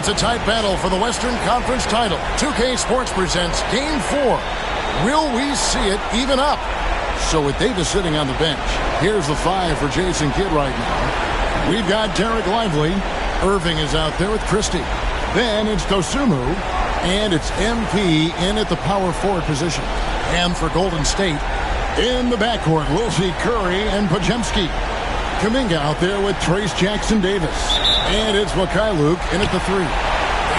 It's a tight battle for the Western Conference title. 2K Sports presents Game 4. Will we see it even up? So with Davis sitting on the bench, here's the 5 for Jason Kidd right now. We've got Derek Lively. Irving is out there with Christie. Then it's Dosunmu. And it's MP in at the power forward position. And for Golden State, in the backcourt, we'll see Curry and Podziemski. Kuminga out there with Trace Jackson Davis. And it's Mikhailuk in at the 3.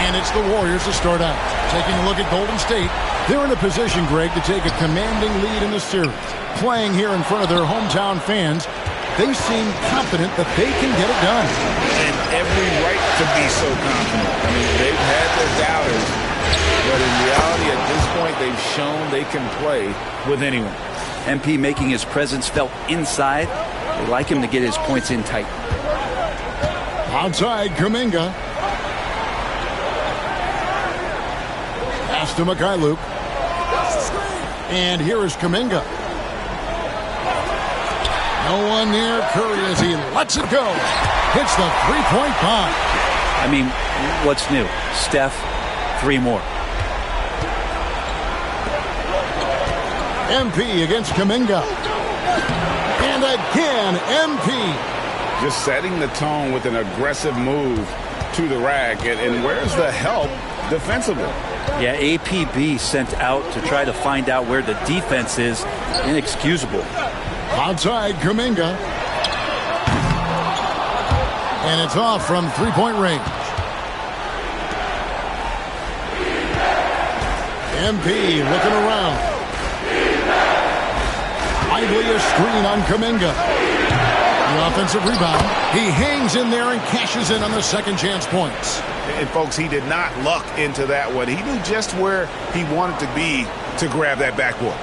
And it's the Warriors to start out. Taking a look at Golden State, they're in a position, Greg, to take a commanding lead in the series. Playing here in front of their hometown fans, they seem confident that they can get it done. And every right to be so confident. I mean, they've had their doubters, but in reality, at this point, they've shown they can play with anyone. MP making his presence felt inside. They like him to get his points in tight. Outside, Kuminga. Pass to Mikhailuk. And here is Kuminga. No one near Curry as he lets it go. Hits the three-point bomb. I mean, what's new? Steph, 3 more. MP against Kuminga. And again, MP. Just setting the tone with an aggressive move to the rack. And where's the help defensively? Yeah, APB sent out to try to find out where the defense is. Inexcusable. Outside, Kuminga. And it's off from three-point range. MP looking around. Lively a screen on Kuminga. The offensive rebound. He hangs in there and cashes in on the second chance points. And folks, he did not luck into that one. He knew just where he wanted to be to grab that backboard.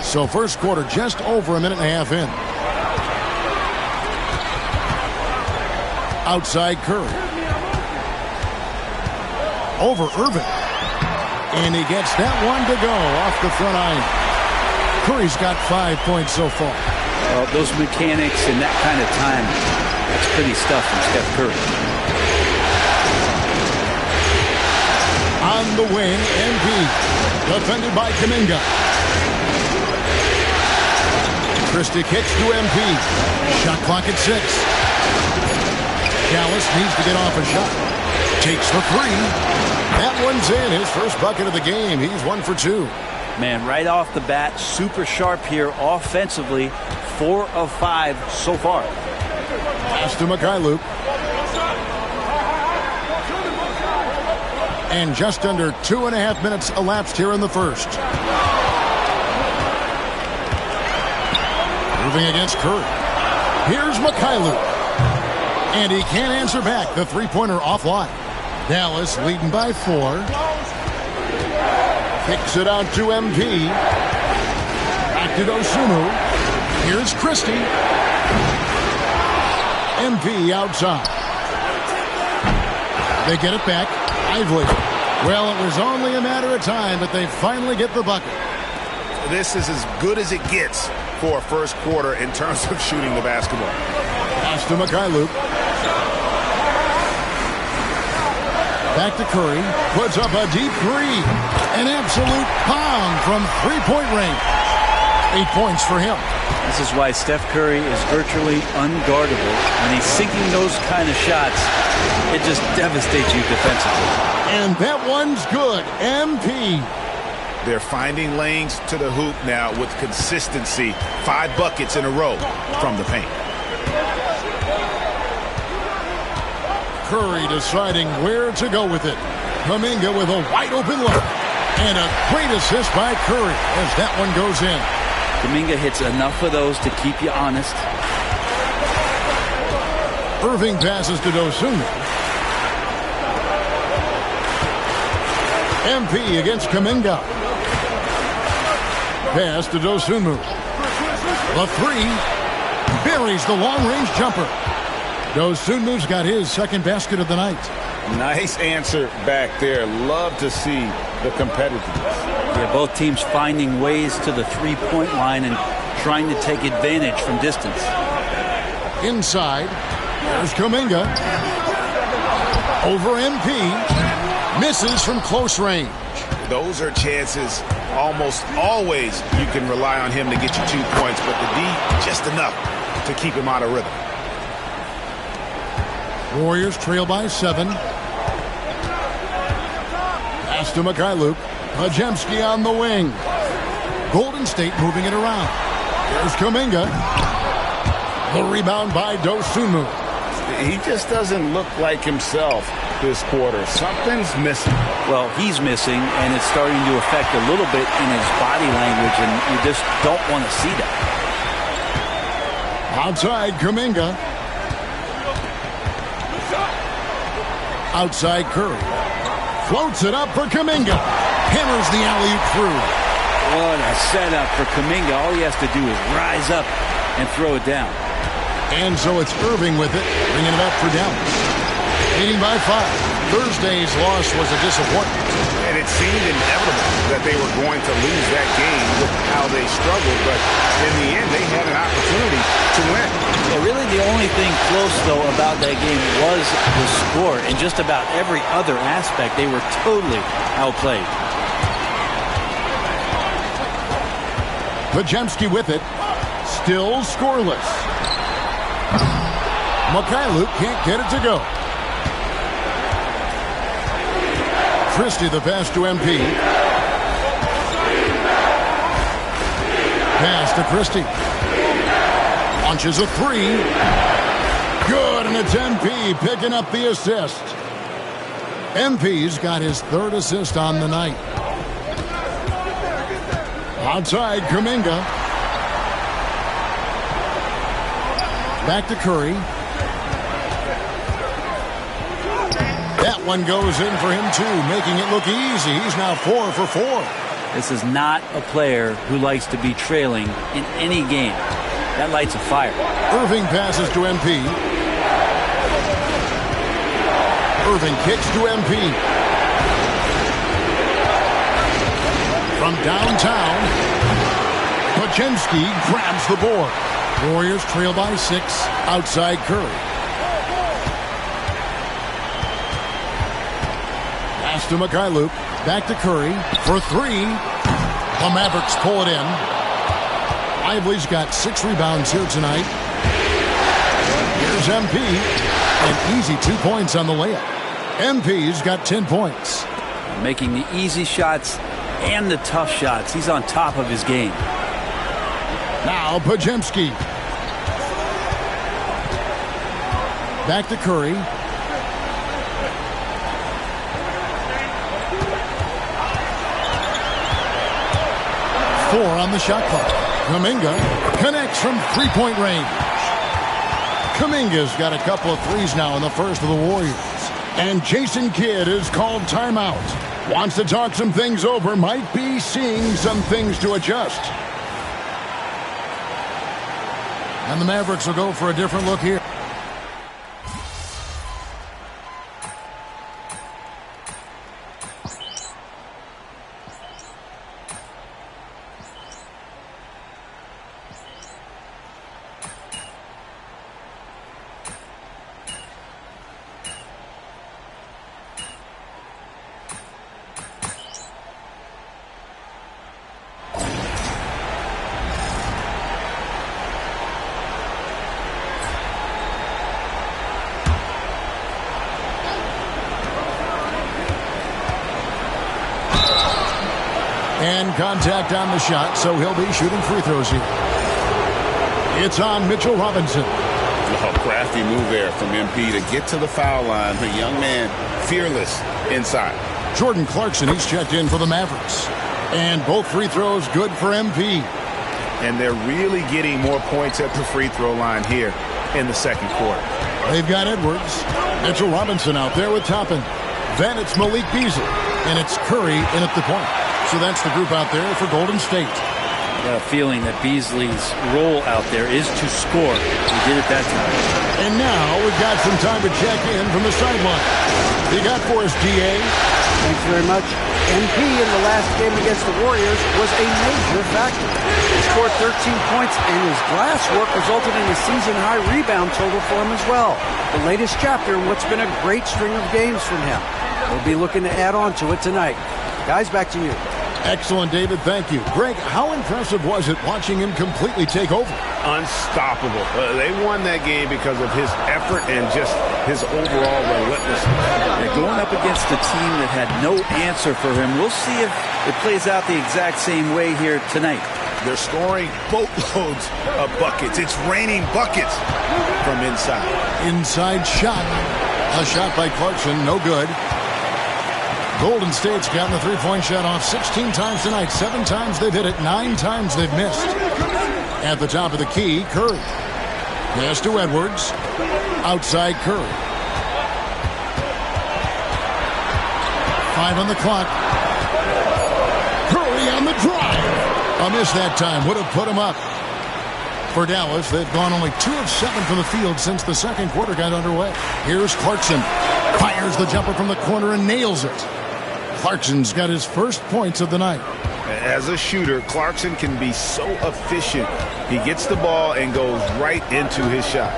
So first quarter just over a minute and a half in. Outside Curry. Over Irving. And he gets that one to go off the front iron. Curry's got 5 points so far. Well, those mechanics and that kind of time, that's pretty stuff from Steph Curry. On the wing, MP. Defended by Kuminga. Christie kicks to MP. Shot clock at 6. Dallas needs to get off a shot. Takes the 3. That one's in. His first bucket of the game. He's 1 for 2. Man, right off the bat, super sharp here offensively. 4 of 5 so far. Pass to Mikhailuk. And just under 2.5 minutes elapsed here in the first. Moving against Curry. Here's Mikhailuk. And he can't answer back. The three-pointer offline. Dallas leading by 4. Kicks it out to MP. Back to Dosunmu. Here's Christie. MP outside. They get it back. Lively. Well, it was only a matter of time, but they finally get the bucket. This is as good as it gets for a first quarter in terms of shooting the basketball. Pass to Mikhailuk. Back to Curry. Puts up a deep 3. An absolute bomb from three-point range. 8 points for him. This is why Steph Curry is virtually unguardable. When he's sinking those kind of shots, it just devastates you defensively. And that one's good. MP. They're finding lanes to the hoop now with consistency. 5 buckets in a row from the paint. Curry deciding where to go with it. Kuminga with a wide open look. And a great assist by Curry as that one goes in. Kuminga hits enough of those to keep you honest. Irving passes to Dosunmu. MP against Kuminga. Pass to Dosunmu. The three buries the long-range jumper. Dosunmu's got his second basket of the night. Nice answer back there. Love to see the competitiveness. Yeah, both teams finding ways to the three-point line and trying to take advantage from distance. Inside, there's Kuminga. Over MP. Misses from close range. Those are chances almost always you can rely on him to get you 2 points, but the D just enough to keep him out of rhythm. Warriors trail by 7. Pass to Mikhailuk. Pajemski on the wing. Golden State moving it around. Here's Kuminga. The rebound by Dosunmu. He just doesn't look like himself this quarter. Something's missing. Well, he's missing, and it's starting to affect a little bit in his body language, and you just don't want to see that. Outside, Kuminga. Outside, Curry. Floats it up for Kuminga. Hammers the alley-oop through. What a setup for Kuminga. All he has to do is rise up and throw it down. And so it's Irving with it, bringing it up for Dallas. Leading by 5. Thursday's loss was a disappointment. And it seemed inevitable that they were going to lose that game with how they struggled, but in the end, they had an opportunity to win. Yeah, really the only thing close, though, about that game was the score. In just about every other aspect, they were totally outplayed. Pajemski with it. Still scoreless. Mikhailuk can't get it to go. Christie the pass to MP. Pass to Christie. Launches a 3. Good, and it's MP picking up the assist. MP's got his 3rd assist on the night. Outside, Kuminga. Back to Curry. That one goes in for him, too, making it look easy. He's now 4 for 4. This is not a player who likes to be trailing in any game. That lights a fire. Irving passes to MP. Irving kicks to MP. From downtown, Pajemski grabs the board. Warriors trail by 6. Outside Curry. Pass to Mikhailuk. Back to Curry for 3. The Mavericks pull it in. Lively's got 6 rebounds here tonight. Here's MP. An easy 2 points on the layup. MP's got 10 points. Making the easy shots and the tough shots. He's on top of his game. Now Pajemski. Back to Curry. Four on the shot clock. Kuminga connects from three-point range. Kuminga's got a couple of threes now in the first of the Warriors. And Jason Kidd is called timeout. Wants to talk some things over. Might be seeing some things to adjust. And the Mavericks will go for a different look here. And contact on the shot, so he'll be shooting free throws here. It's on Mitchell Robinson. Oh, crafty move there from MP to get to the foul line. The young man, fearless inside. Jordan Clarkson, he's checked in for the Mavericks. And both free throws good for MP. And they're really getting more points at the free throw line here in the second quarter. They've got Edwards. Mitchell Robinson out there with Toppin. Then it's Malik Beasley. And it's Curry in at the point. So that's the group out there for Golden State. Got a feeling that Beasley's role out there is to score. He did it that time. And now we've got some time to check in from the sideline. You got for us, DA. Thanks very much. MP in the last game against the Warriors was a major factor. He scored 13 points, and his glass work resulted in a season-high rebound total for him as well. The latest chapter in what's been a great string of games from him. We'll be looking to add on to it tonight. Guys, back to you. Excellent, David. Thank you. Greg, how impressive was it watching him completely take over? Unstoppable. They won that game because of his effort and just his overall relentlessness. And going up against a team that had no answer for him, we'll see if it plays out the exact same way here tonight. They're scoring boatloads of buckets. It's raining buckets from inside. Inside shot. A shot by Clarkson. No good. Golden State's gotten the three-point shot off 16 times tonight. 7 times they've hit it. 9 times they've missed. At the top of the key, Curry. Pass to Edwards. Outside Curry. 5 on the clock. Curry on the drive. A miss that time. Would have put him up. For Dallas, they've gone only 2 of 7 from the field since the second quarter got underway. Here's Clarkson. Fires the jumper from the corner and nails it. Clarkson's got his first points of the night. As a shooter, Clarkson can be so efficient. He gets the ball and goes right into his shot.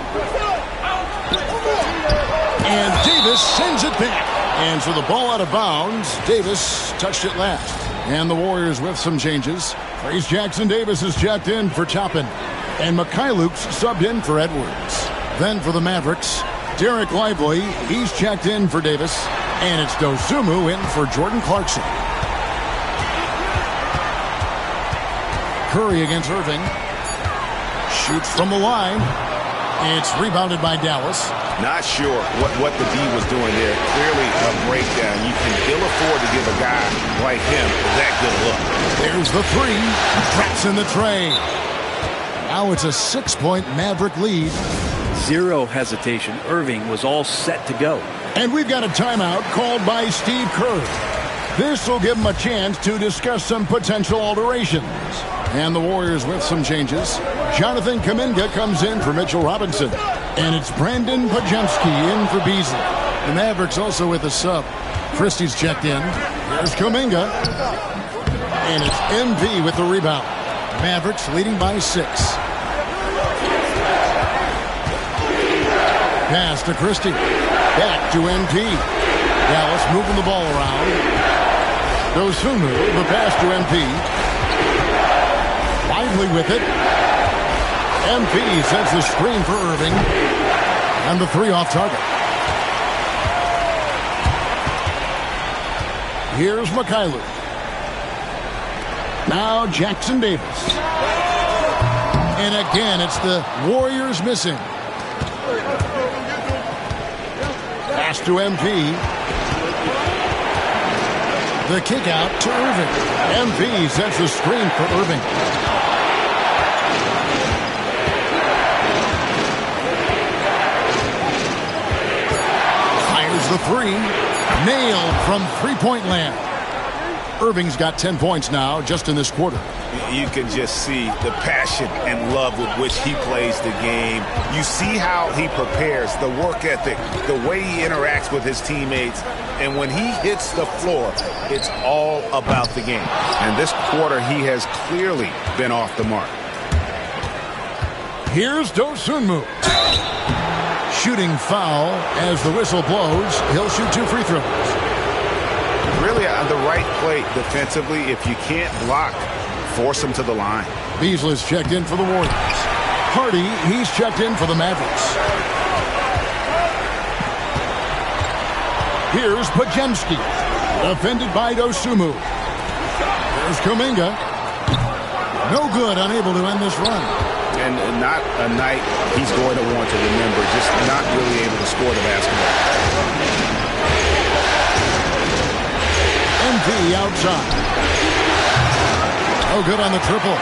And Davis sends it back. And so the ball out of bounds. Davis touched it last. And the Warriors with some changes. Trace Jackson-Davis is checked in for Toppin. And Mikhailuk's subbed in for Edwards. Then for the Mavericks, Derek Lively, he's checked in for Davis. And it's Dosunmu in for Jordan Clarkson. Curry against Irving. Shoots from the line. It's rebounded by Dallas. Not sure what the D was doing there. Clearly a breakdown. You can ill afford to give a guy like him that good a look. There's the three. Traps in the tray. Now it's a 6-point Maverick lead. Zero hesitation. Irving was all set to go. And we've got a timeout called by Steve Kerr. This will give him a chance to discuss some potential alterations. And the Warriors with some changes. Jonathan Kuminga comes in for Mitchell Robinson. And it's Brandon Pajemski in for Beasley. The Mavericks also with a sub. Christie's checked in. Here's Kuminga. And it's MV with the rebound. Mavericks leading by 6. Pass to Christie. Back to MP. Dallas moving the ball around. Dosunmu, the pass to MP. Lively with it. MP sends the screen for Irving. And the 3 off target. Here's Mikhailuk. Now Jackson Davis. And again, it's the Warriors missing. Pass to MP. The kick out to Irving. MP sets the screen for Irving. Fires the 3. Nailed from three-point land. Irving's got 10 points now just in this quarter. You can just see the passion and love with which he plays the game. You see how he prepares, the work ethic, the way he interacts with his teammates. And when he hits the floor, it's all about the game. And this quarter, he has clearly been off the mark. Here's Dosunmu. Shooting foul as the whistle blows. He'll shoot 2 free throws. Really on the right play defensively. If you can't block, force him to the line. Beasley's checked in for the Warriors. Hardy, he's checked in for the Mavericks. Here's Pajemski. Defended by Dosunmu. There's Kuminga. No good, unable to end this run. And not a night he's going to want to remember, just not really able to score the basketball. MP outside. No good on the triple.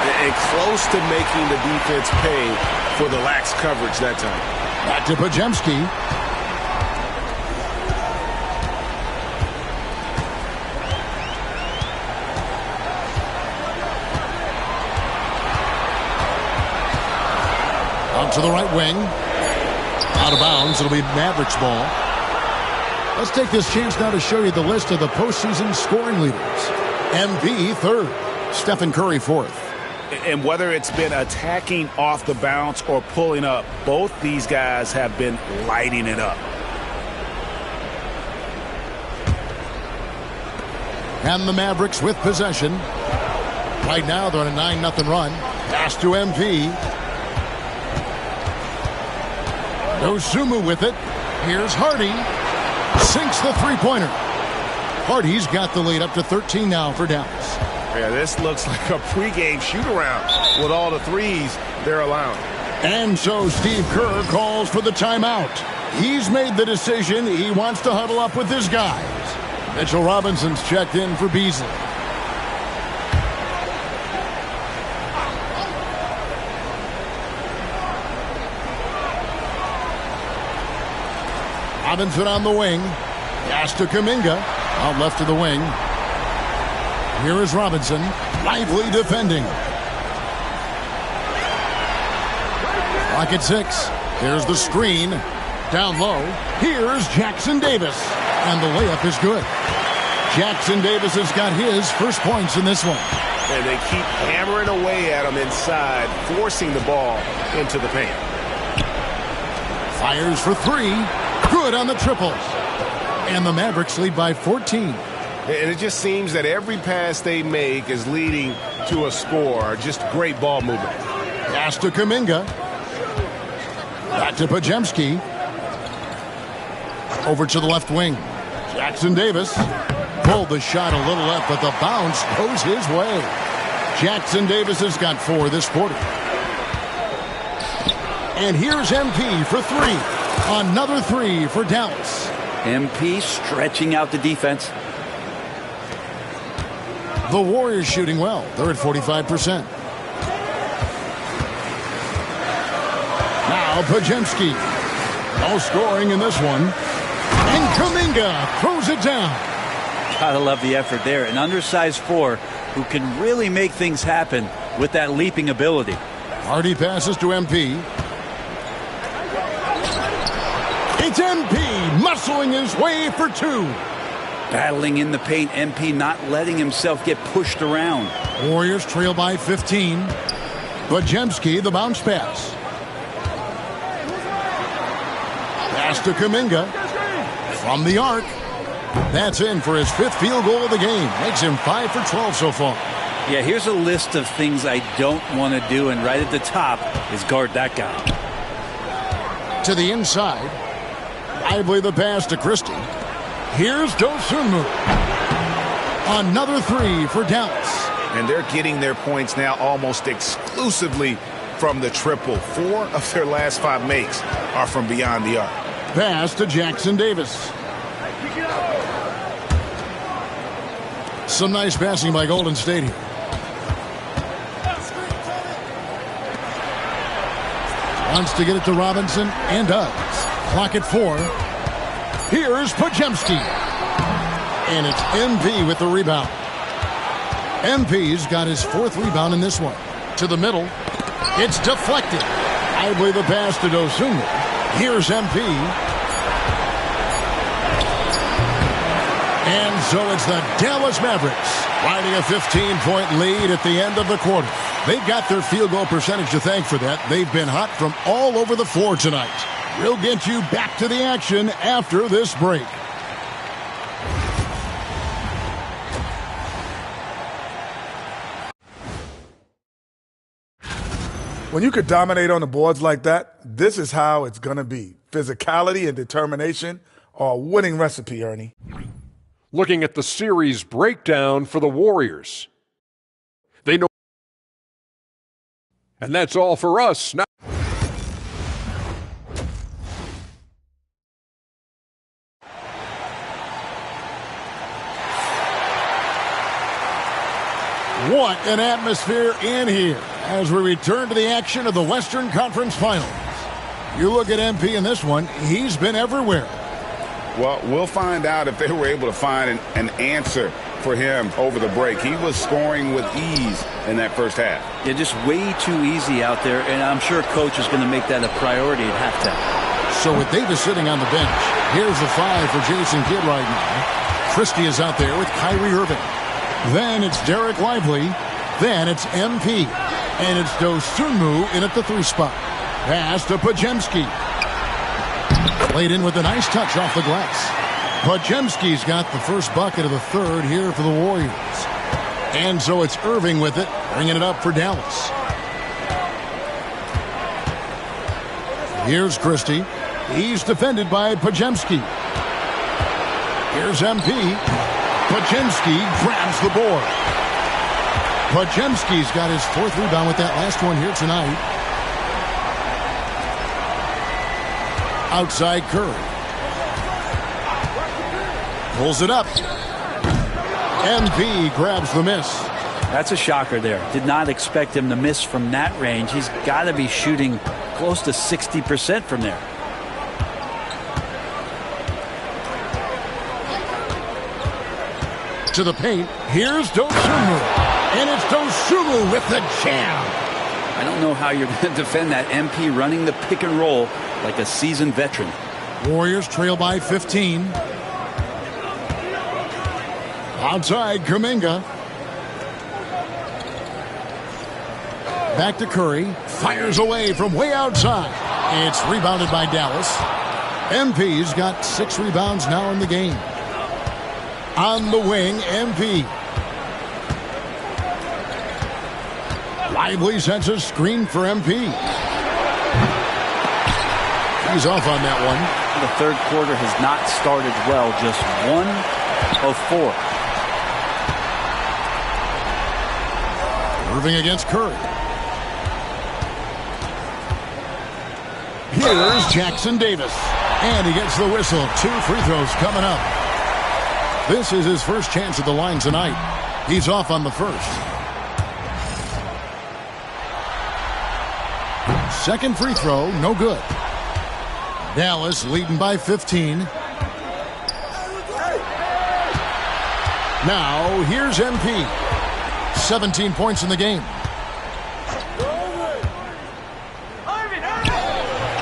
And close to making the defense pay for the lax coverage that time. Back to Podziemski. Out to the right wing. Out of bounds. It'll be Mavericks ball. Let's take this chance now to show you the list of the postseason scoring leaders. MP third. Stephen Curry fourth. And whether it's been attacking off the bounce or pulling up, both these guys have been lighting it up. And the Mavericks with possession. Right now they're on a 9-0 run. Pass to MP. Dosunmu with it. Here's Hardy. Sinks the three-pointer. Hardy's got the lead up to 13 now for Dallas. Yeah, this looks like a pregame shoot-around with all the threes they're allowing. And so Steve Kerr calls for the timeout. He's made the decision. He wants to huddle up with his guys. Mitchell Robinson's checked in for Beasley. Robinson on the wing. Pass to Kuminga. Out left to the wing. Here is Robinson. Lively defending. Clock at 6. Here's the screen. Down low. Here's Jackson Davis. And the layup is good. Jackson Davis has got his first points in this one. And they keep hammering away at him inside, forcing the ball into the paint. Fires for three. Good on the triples. And the Mavericks lead by 14. And it just seems that every pass they make is leading to a score. Just great ball movement. Pass to Kuminga. Back to Podziemski. Over to the left wing. Jackson Davis pulled the shot a little left, but the bounce goes his way. Jackson Davis has got 4 this quarter. And here's MP for 3. Another 3 for Dallas. MP stretching out the defense. The Warriors shooting well. They're at 45%. Now Podziemski. No scoring in this one. And Kuminga throws it down. Gotta love the effort there. An undersized 4 who can really make things happen with that leaping ability. Hardy passes to MP. It's MP muscling his way for 2. Battling in the paint, MP not letting himself get pushed around. Warriors trail by 15. Podziemski, the bounce pass. Pass to Kuminga. From the arc. That's in for his 5th field goal of the game. Makes him 5 for 12 so far. Yeah, here's a list of things I don't want to do, and right at the top is guard that guy. To the inside. Lively the pass to Christie. Here's Dosunmu. Another 3 for Dallas. And they're getting their points now almost exclusively from the triple. 4 of their last 5 makes are from beyond the arc. Pass to Jackson Davis. Some nice passing by Golden State here. Wants to get it to Robinson and does. Clock at 4. Here's Podziemski. And it's MP with the rebound. MP's got his 4th rebound in this one. To the middle. It's deflected. I believe the pass to Dosunmu. Here's MP. And so it's the Dallas Mavericks riding a 15-point lead at the end of the quarter. They've got their field goal percentage to thank for that. They've been hot from all over the floor tonight. We'll get you back to the action after this break. When you could dominate on the boards like that, this is how it's going to be. Physicality and determination are a winning recipe, Ernie. looking at the series breakdown for the Warriors. They know. And that's all for us now. What an atmosphere in here as we return to the action of the Western Conference Finals. You look at MP in this one, he's been everywhere. Well, we'll find out if they were able to find an answer for him over the break. He was scoring with ease in that first half. Yeah, just way too easy out there, and I'm sure Coach is going to make that a priority at halftime. So with Davis sitting on the bench, here's the 5 for Jason Kidd right now. Christie is out there with Kyrie Irving. Then it's Derek Lively. Then it's MP. And it's Dosunmu in at the 3 spot. Pass to Podziemski. Played in with a nice touch off the glass. Podziemski's got the first bucket of the third here for the Warriors. And so it's Irving with it, bringing it up for Dallas. Here's Christie. He's defended by Podziemski. Here's MP. Podziemski grabs the board. Podziemski's got his 4th rebound with that last one here tonight. Outside Curry. Pulls it up. MP grabs the miss. That's a shocker there. Did not expect him to miss from that range. He's got to be shooting close to 60% from there. To the paint. Here's Dosunmu. And it's Dosunmu with the jam. I don't know how you're going to defend that MP running the pick and roll like a seasoned veteran. Warriors trail by 15. Outside Kuminga. Back to Curry. Fires away from way outside. It's rebounded by Dallas. MP's got 6 rebounds now in the game. On the wing, MP. Lively sets a screen for MP. He's off on that one. The third quarter has not started well. Just 1 of 4. Irving against Curry. Here's Jackson Davis. And he gets the whistle. 2 free throws coming up. This is his first chance at the line tonight. He's off on the first. Second free throw, no good. Dallas leading by 15. Now, here's MP. 17 points in the game.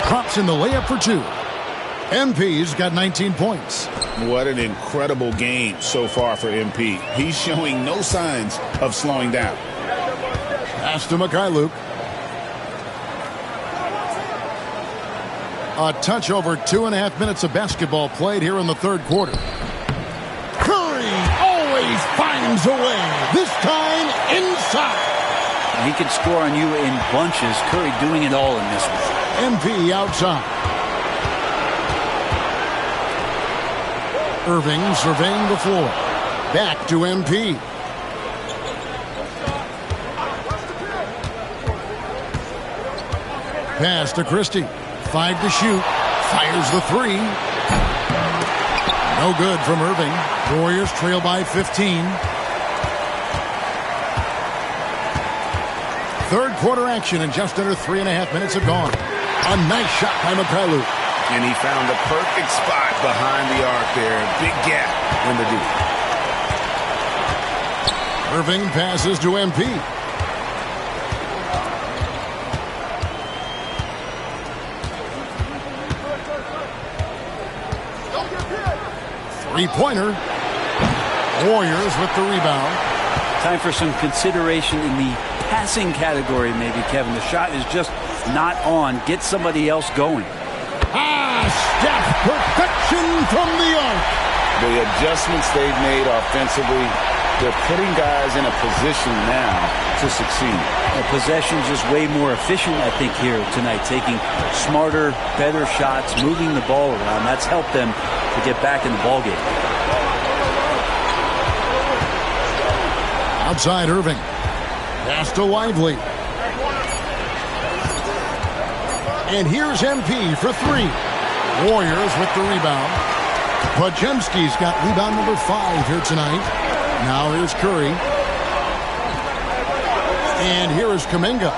Drops in the layup for 2. MP's got 19 points. What an incredible game so far for MP. He's showing no signs of slowing down. Pass to Mikhailuk. A touch over 2.5 minutes of basketball played here in the third quarter. Curry always finds a way. This time inside. He can score on you in bunches. Curry doing it all in this one. MP outside. Irving surveying the floor. Back to MP. Pass to Christie. 5 to shoot. Fires the 3. No good from Irving. Warriors trail by 15. Third quarter action and just under 3.5 minutes have gone. A nice shot by Mikhailuk. And he found the perfect spot behind the arc there. Big gap in the D. Irving passes to MP. Three-pointer. Warriors with the rebound. Time for some consideration in the passing category, maybe, Kevin. The shot is just not on. Get somebody else going. Steph, perfection from the arc. The adjustments they've made offensively, they're putting guys in a position now to succeed. The possession's just way more efficient, I think, here tonight. Taking smarter, better shots, moving the ball around. That's helped them to get back in the ballgame. Outside Irving. Pass to Lively. And here's MP for three. Warriors with the rebound. Podziemski's got rebound number 5 here tonight. Now here's Curry. And here is Kuminga.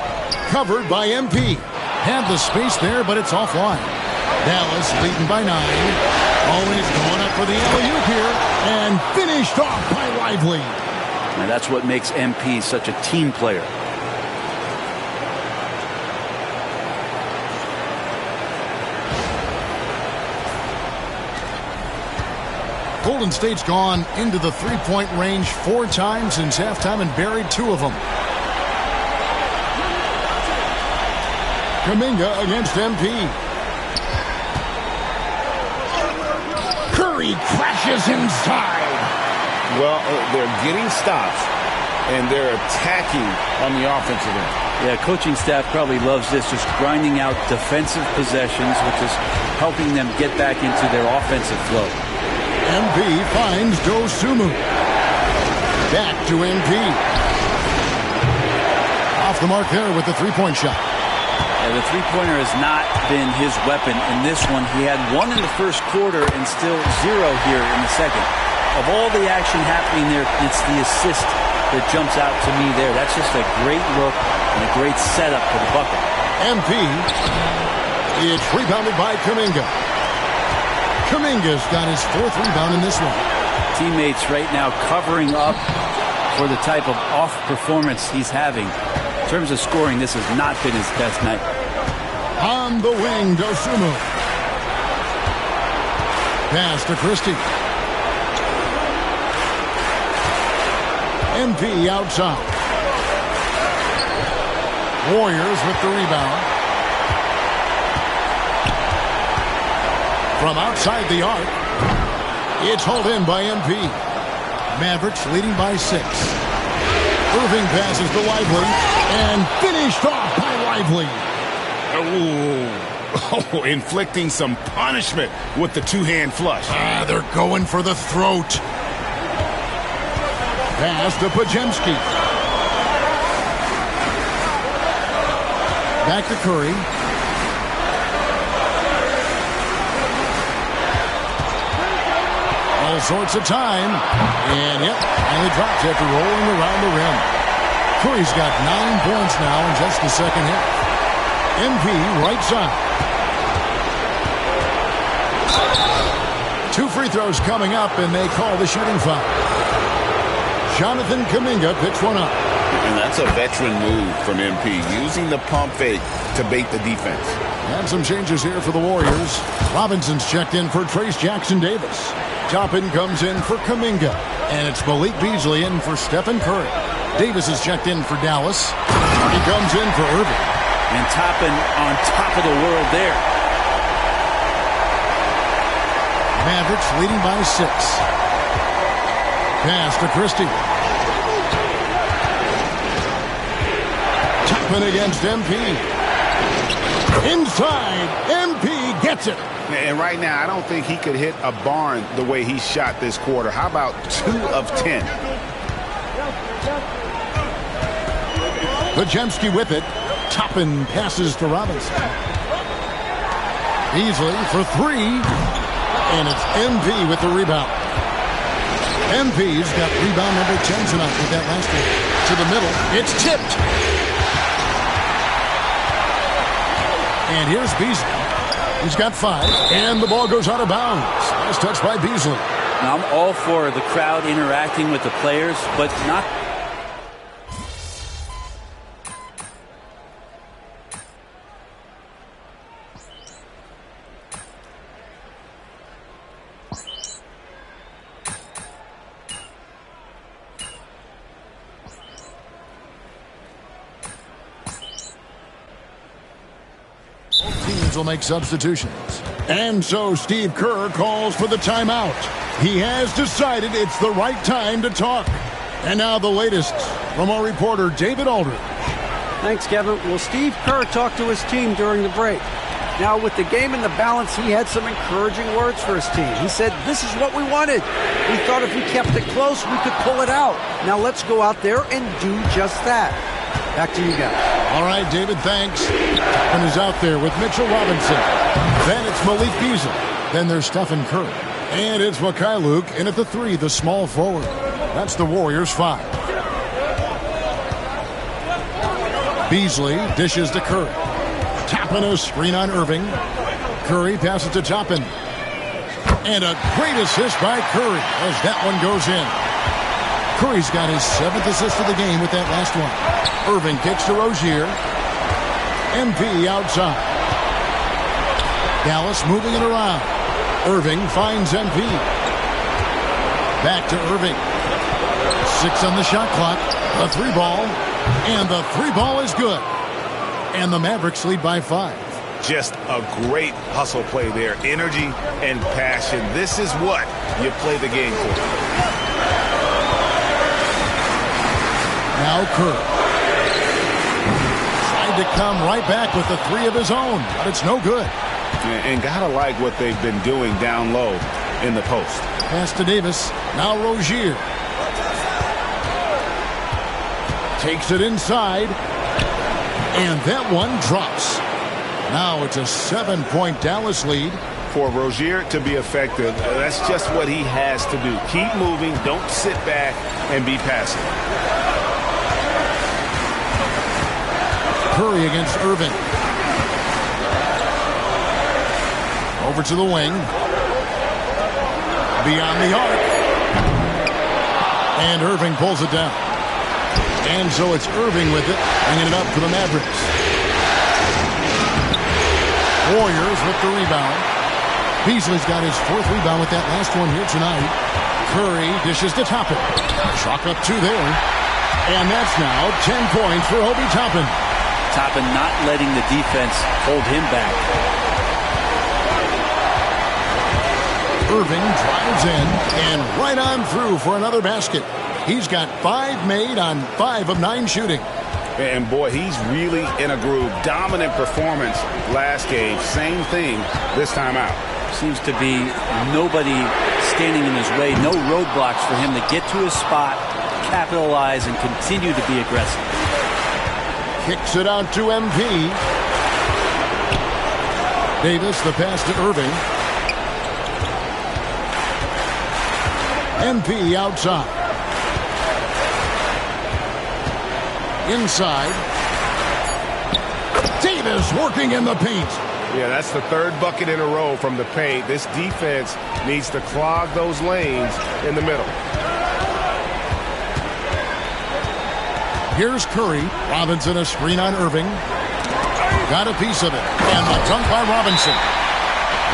Covered by MP. Had the space there, but it's offline. Dallas leading by 9. Always going up for the alley-oop here. And finished off by Lively. And that's what makes MP such a team player. Golden State's gone into the three-point range 4 times since halftime and buried 2 of them. Kuminga against MP. Curry crashes inside. Well, they're getting stops, and they're attacking on the offensive end. Yeah, coaching staff probably loves this, just grinding out defensive possessions, which is helping them get back into their offensive flow. MP finds Dosunmu. Back to MP. Off the mark there with the three-point shot. Yeah, the three-pointer has not been his weapon in this one. He had 1 in the first quarter and still 0 here in the second. Of all the action happening there, it's the assist that jumps out to me there. That's just a great look and a great setup for the bucket. MP. It's rebounded by Kuminga. Kuminga's got his 4th rebound in this one. Teammates right now covering up for the type of off performance he's having. In terms of scoring, this has not been his best night. On the wing, Dosunmu. Pass to Christie. MP outside. Warriors with the rebound. From outside the arc, it's hauled in by MP. Mavericks leading by 6. Irving passes to Lively and finished off by Lively. Oh, inflicting some punishment with the two-hand flush. They're going for the throat. Pass to Podziemski. Back to Curry. All sorts of time. And, yep, finally drops after rolling around the rim. Curry's got 9 points now in just the second half. MP right side. 2 free throws coming up, and they call the shooting foul. Jonathan Kuminga picks one up. And that's a veteran move from MP, using the pump fake to bait the defense. And some changes here for the Warriors. Robinson's checked in for Trace Jackson-Davis. Toppin comes in for Kuminga. And it's Malik Beasley in for Stephen Curry. Davis is checked in for Dallas. He comes in for Irving. And Toppin on top of the world there. Mavericks leading by 6. Pass to Christie. Toppin against MP. Inside. MP gets it. And right now, I don't think he could hit a barn the way he shot this quarter. How about 2 of 10? Podziemski with it. Toppin passes to Robinson. Beasley for 3. And it's MP with the rebound. MP's got rebound number 10 tonight with that last one. To the middle. It's tipped. And here's Beasley. He's got 5. And the ball goes out of bounds. Nice touch by Beasley. Now, I'm all for the crowd interacting with the players, but not. Will make substitutions. And so Steve Kerr calls for the timeout. He has decided it's the right time to talk. And now the latest from our reporter David Aldridge. Thanks, Kevin. Well, Steve Kerr talked to his team during the break. Now, with the game in the balance, he had some encouraging words for his team. He said, "This is what we wanted. We thought if we kept it close, we could pull it out. Now let's go out there and do just that." Back to you guys. All right, David, thanks. And is out there with Mitchell Robinson. Then it's Malik Beasley. Then there's Stephen Curry. And it's Luke in at the 3, the small forward. That's the Warriors' 5. Beasley dishes to Curry. Toppin a screen on Irving. Curry passes to Toppin. And a great assist by Curry as that one goes in. Curry's got his 7th assist of the game with that last one. Irving kicks to Rozier. MP outside. Dallas moving it around. Irving finds MP. Back to Irving. 6 on the shot clock. The 3 ball. And the 3 ball is good. And the Mavericks lead by 5. Just a great hustle play there. Energy and passion. This is what you play the game for. Now Curry. Tried to come right back with the 3 of his own, but it's no good. And gotta like what they've been doing down low in the post. Pass to Davis. Now Rozier. Takes it inside. And that one drops. Now it's a 7-point Dallas lead. For Rozier to be effective, that's just what he has to do. Keep moving. Don't sit back and be passive. Curry against Irving. Over to the wing. Beyond the arc. And Irving pulls it down. And so it's Irving with it, bringing it up for the Mavericks. Warriors with the rebound. Beasley's got his 4th rebound with that last one here tonight. Curry dishes to Toppin. Chalk up 2 there. And that's now 10 points for Obi Toppin. Toppin not letting the defense hold him back. Irving drives in and right on through for another basket. He's got 5 made on 5 of 9 shooting. And boy, he's really in a groove. Dominant performance last game. Same thing this time out. Seems to be nobody standing in his way. No roadblocks for him to get to his spot, capitalize, and continue to be aggressive. Kicks it out to MP. Davis, the pass to Irving. MP outside. Inside. Davis working in the paint. Yeah, that's the 3rd bucket in a row from the paint. This defense needs to clog those lanes in the middle. Here's Curry. Robinson a screen on Irving. Got a piece of it. And the dunk by Robinson.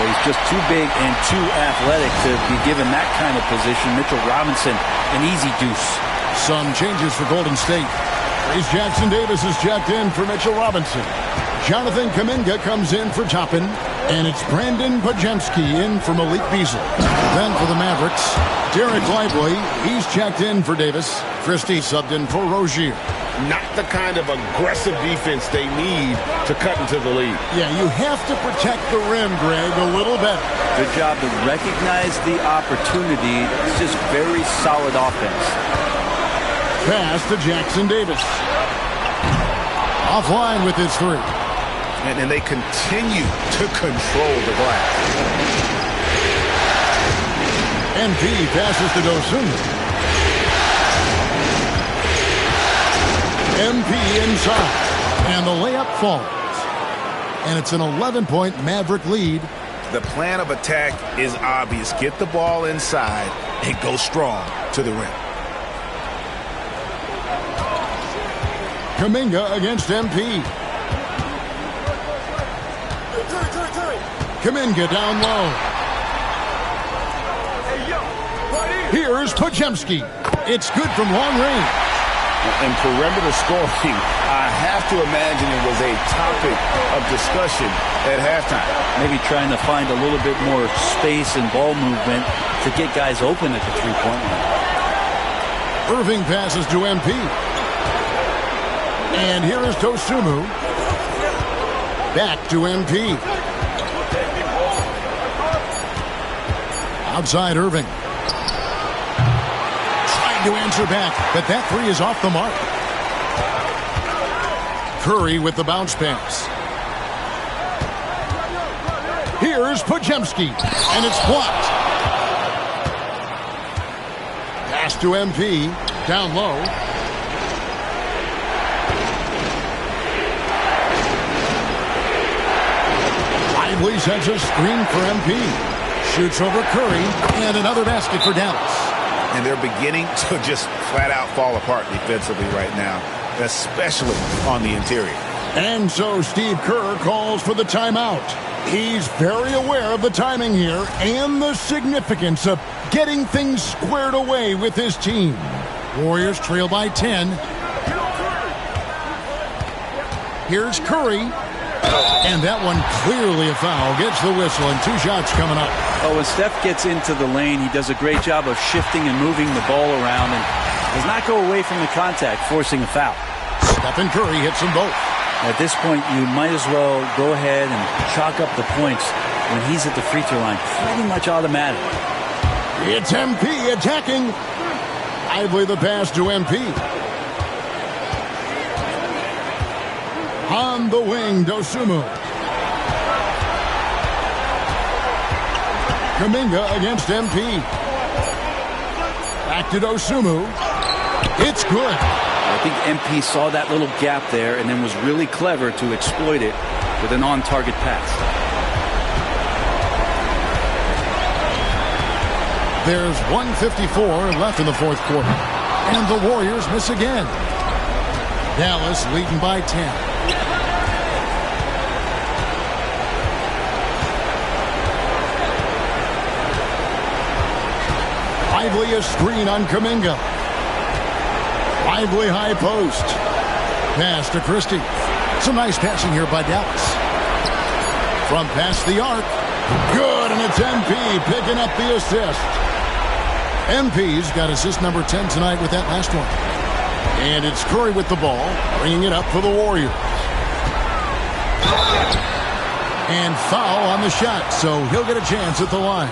Well, he's just too big and too athletic to be given that kind of position. Mitchell Robinson, an easy deuce. Some changes for Golden State. Trace Jackson Davis is checked in for Mitchell Robinson. Jonathan Kuminga comes in for Toppin. And it's Brandon Pajemski in for Malik Beasley. Then for the Mavericks, Derek Lively. He's checked in for Davis. Christie subbed in for Rozier. Not the kind of aggressive defense they need to cut into the lead. Yeah, you have to protect the rim, Greg, a little better. Good job to recognize the opportunity. It's just very solid offense. Pass to Jackson Davis. Offline with his 3. And they continue to control the glass. MP passes to Dosunmu. MP inside. And the layup falls. And it's an 11-point Maverick lead. The plan of attack is obvious. Get the ball inside and go strong to the rim. Kuminga against MP. Kuminga down low. Here's Pajemski. It's good from long range. And perimeter scoring, I have to imagine it was a topic of discussion at halftime. Maybe trying to find a little bit more space and ball movement to get guys open at the 3-point line. Irving passes to MP. And here is Dosunmu. Back to MP. Outside Irving. Trying to answer back, but that three is off the mark. Curry with the bounce pass. Here's Podziemski, and it's blocked. Pass to MP, down low. Lively sets a screen for MP. Shoots over Curry, and another basket for Dallas. And they're beginning to just flat out fall apart defensively right now, especially on the interior. And so Steve Kerr calls for the timeout. He's very aware of the timing here and the significance of getting things squared away with his team. Warriors trail by 10. Here's Curry. And that one clearly a foul. Gets the whistle, and 2 shots coming up. Oh, when Steph gets into the lane, he does a great job of shifting and moving the ball around and does not go away from the contact, forcing a foul. Stephen Curry hits them both. At this point, you might as well go ahead and chalk up the points when he's at the free throw line. Pretty much automatic. It's MP attacking. Lively the pass to MP. On the wing, Dosunmu. Kuminga against MP. Back to Dosunmu. It's good. I think MP saw that little gap there and then was really clever to exploit it with an on-target pass. There's 1:54 left in the fourth quarter. And the Warriors miss again. Dallas leading by 10. Lively a screen on Kuminga. Lively high post. Pass to Christie. Some nice passing here by Dallas. From past the arc. Good, and it's MP picking up the assist. MP's got assist number 10 tonight with that last one. And it's Curry with the ball, bringing it up for the Warriors. And foul on the shot, so he'll get a chance at the line.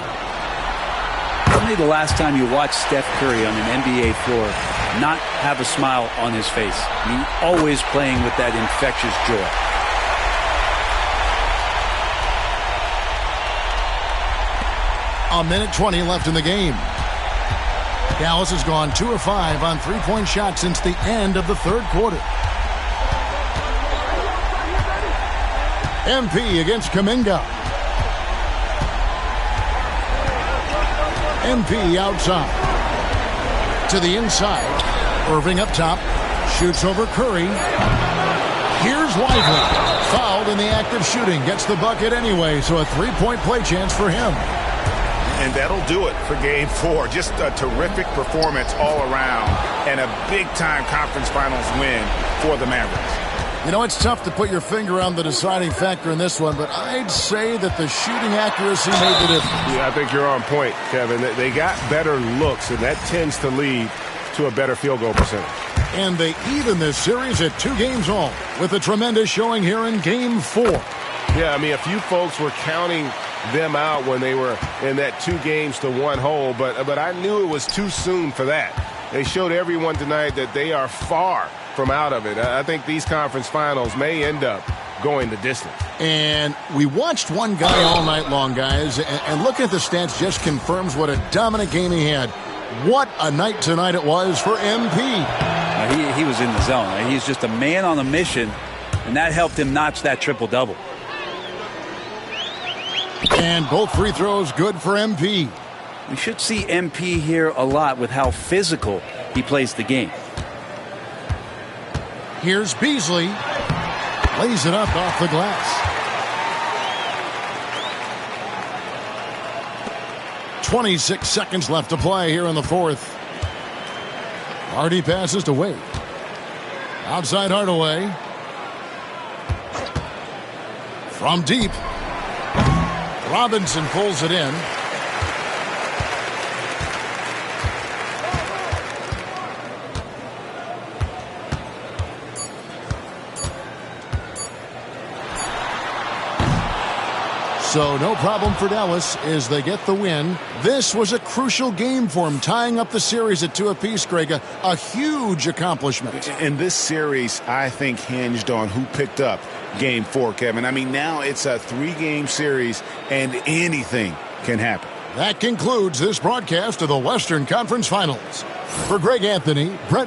Only the last time you watched Steph Curry on an NBA floor not have a smile on his face. I mean, always playing with that infectious joy. A minute 20 left in the game. Dallas has gone 2 of 5 on three-point shots since the end of the third quarter. MP against Kuminga. MP outside. To the inside. Irving up top. Shoots over Curry. Here's Lively. Fouled in the act of shooting. Gets the bucket anyway, so a three-point play chance for him. And that'll do it for Game 4. Just a terrific performance all around and a big-time conference finals win for the Mavericks. You know, it's tough to put your finger on the deciding factor in this one, but I'd say that the shooting accuracy made the difference. Yeah, I think you're on point, Kevin. They got better looks, and that tends to lead to a better field goal percentage. And they even this series at 2 games all with a tremendous showing here in Game 4. Yeah, I mean, a few folks were counting them out when they were in that 2-1 hole, but I knew it was too soon for that. They showed everyone tonight that they are far from out of it. I think these conference finals may end up going the distance. And we watched one guy all night long, guys, and looking at the stats just confirms what a dominant game he had. What a night tonight it was for MP. He was in the zone. He's just a man on a mission, and that helped him notch that triple-double. And both free throws good for MP. We should see MP here a lot with how physical he plays the game. Here's Beasley. Lays it up off the glass. 26 seconds left to play here in the fourth. Hardy passes to Wade. Outside Hardaway. From deep. Robinson pulls it in. So no problem for Dallas as they get the win. This was a crucial game for them, tying up the series at 2 apiece, Greg. A huge accomplishment. And this series, I think, hinged on who picked up Game 4, Kevin. I mean, now it's a 3-game series, and anything can happen. That concludes this broadcast of the Western Conference Finals. For Greg Anthony, Brett